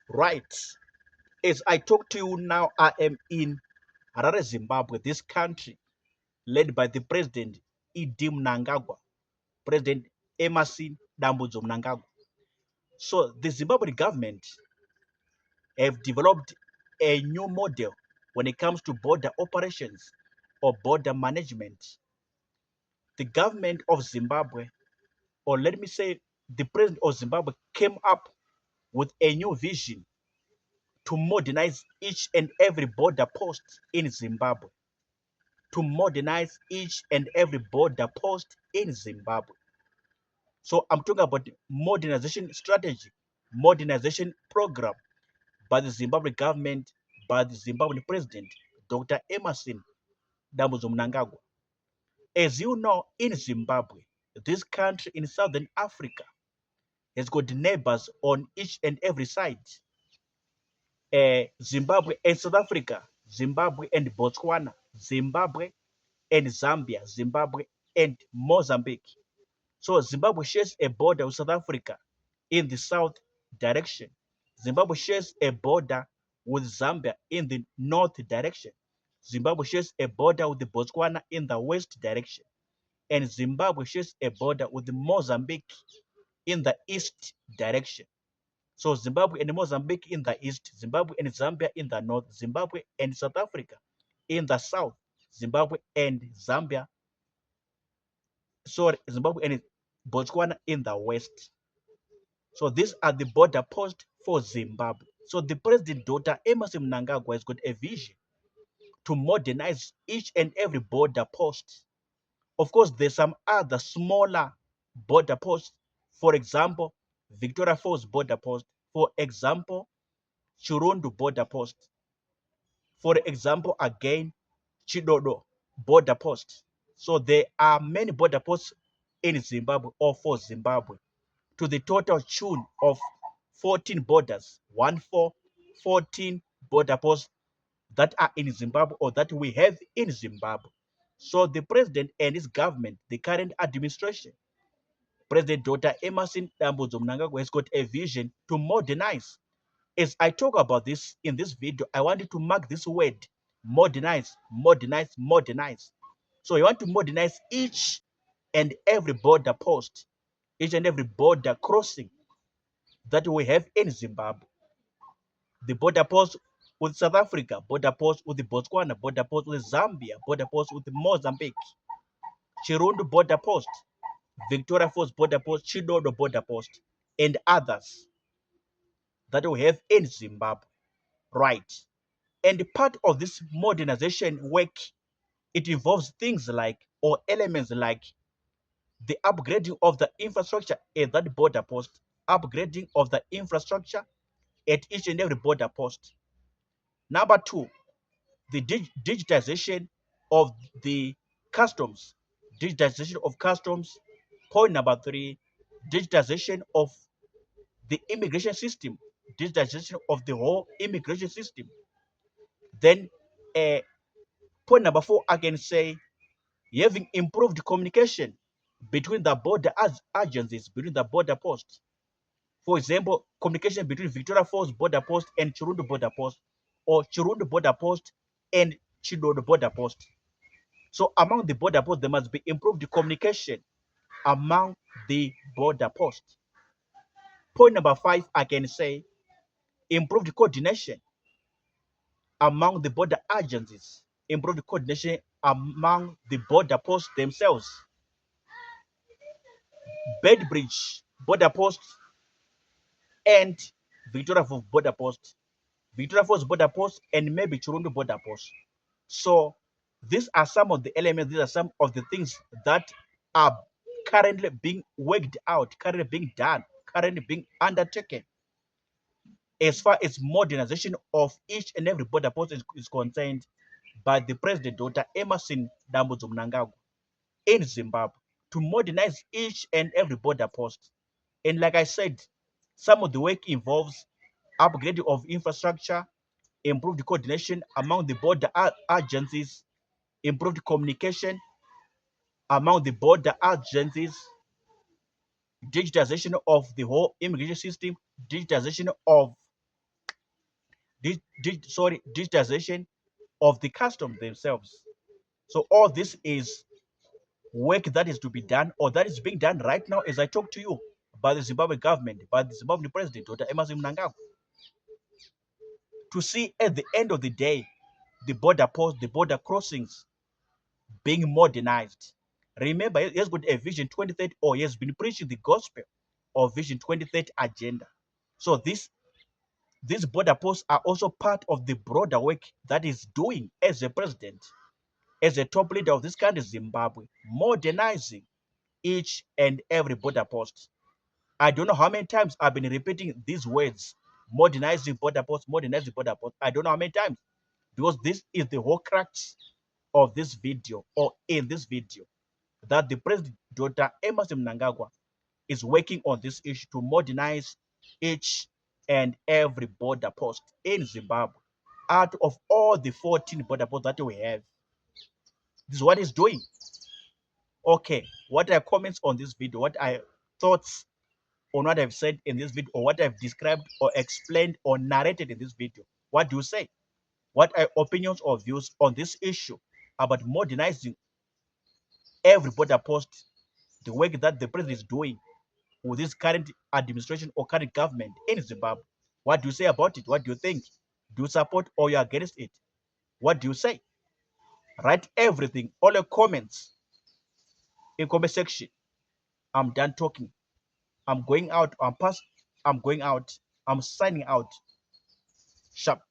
Right. As I talk to you now, I am in Harare, Zimbabwe, this country led by the President Idi Mnangagwa, President Emerson Dambudzo Mnangagwa. So the Zimbabwean government have developed a new model when it comes to border operations or border management. The government of Zimbabwe, or let me say, the president of Zimbabwe, came up with a new vision to modernize each and every border post in Zimbabwe. To modernize each and every border post in Zimbabwe. So I'm talking about the modernization strategy, modernization program by the Zimbabwe government, by the Zimbabwean president, Dr. Emerson Dambudzo Mnangagwa. As you know, in Zimbabwe, this country in Southern Africa has got neighbors on each and every side. Zimbabwe and South Africa, Zimbabwe and Botswana, Zimbabwe and Zambia, Zimbabwe and Mozambique. So Zimbabwe shares a border with South Africa in the south direction. Zimbabwe shares a border with Zambia in the north direction. Zimbabwe shares a border with the Botswana in the west direction. And Zimbabwe shares a border with the Mozambique in the east direction. So Zimbabwe and Mozambique in the east, Zimbabwe and Zambia in the north, Zimbabwe and South Africa in the south, Zimbabwe and Zambia, sorry, Zimbabwe and Botswana in the west. So these are the border posts for Zimbabwe. So the president, Dr. Emerson Mnangagwa, has got a vision to modernize each and every border post. Of course, there's some other smaller border posts. For example, Victoria Falls border post. For example, Chirundu border post. For example, again, Chidodo border post. So there are many border posts in Zimbabwe or for Zimbabwe to the total tune of 14 borders, 14 border posts that are in Zimbabwe or that we have in Zimbabwe. So the president and his government, the current administration, President Dr. Emerson Dambudzo Mnangagwa has got a vision to modernize. As I talk about this in this video, I wanted to mark this word, modernize, modernize, modernize. So you want to modernize each and every border post, each and every border crossing that we have in Zimbabwe. The border post with South Africa, border post with the Botswana, border post with Zambia, border post with Mozambique, Chirundu border post, Victoria Falls border post, Chidodo border post, and others that we have in Zimbabwe. Right. And part of this modernization work, it involves things like, or elements like, the upgrading of the infrastructure at that border post, upgrading of the infrastructure at each and every border post. Number two, the digitization of the customs, digitization of customs. Point number three, digitization of the immigration system, digitization of the whole immigration system. Then, uh, point number four, I can say having improved communication between the border agencies, between the border posts. For example, communication between Victoria Falls border post and Chirundu border post, or Chirundu border post and Chidodo border post. So among the border posts, there must be improved communication among the border posts. Point number five, I can say improved coordination among the border agencies, improved coordination among the border posts themselves. Bedbridge border post and Victoria Falls border post, Victoria Falls border post, and maybe Chirundu border post. So these are some of the elements, these are some of the things that are currently being worked out, currently being done, currently being undertaken as far as modernization of each and every border post is concerned by the president, Dr. Emerson Dambudzo Mnangagwa, in Zimbabwe to modernize each and every border post. And like I said, some of the work involves upgrading of infrastructure, improved coordination among the border agencies, improved communication among the border agencies, digitization of the whole immigration system, digitization of digitization of the custom themselves. So all this is work that is to be done, or that is being done right now as I talk to you, by the Zimbabwe government, by the Zimbabwean president, Dr. Emmerson Mnangagwa, to see at the end of the day the border posts, the border crossings being modernized. Remember, he has got a Vision 2030, or he has been preaching the gospel of Vision 2030 agenda. So these border posts are also part of the broader work that is doing as a president, as a top leader of this country, Zimbabwe, modernizing each and every border post. I don't know how many times I've been repeating these words: modernizing border posts, modernizing border posts. I don't know how many times, because this is the whole crux of this video, or in this video, that the president, Dr. Emmerson Mnangagwa, is working on this issue to modernize each and every border post in Zimbabwe. Out of all the 14 border posts that we have, this is what he's doing. Okay, what are comments on this video? What are thoughts on what I've said in this video, or what I've described or explained or narrated in this video? What do you say? What are opinions or views on this issue about modernizing every border post, the work that the president is doing with this current administration or current government in Zimbabwe? What do you say about it? What do you think? Do you support or you are against it? What do you say? Write everything, all your comments in comment section. I'm done talking. I'm going out. I'm going out. I'm signing out. Sharp.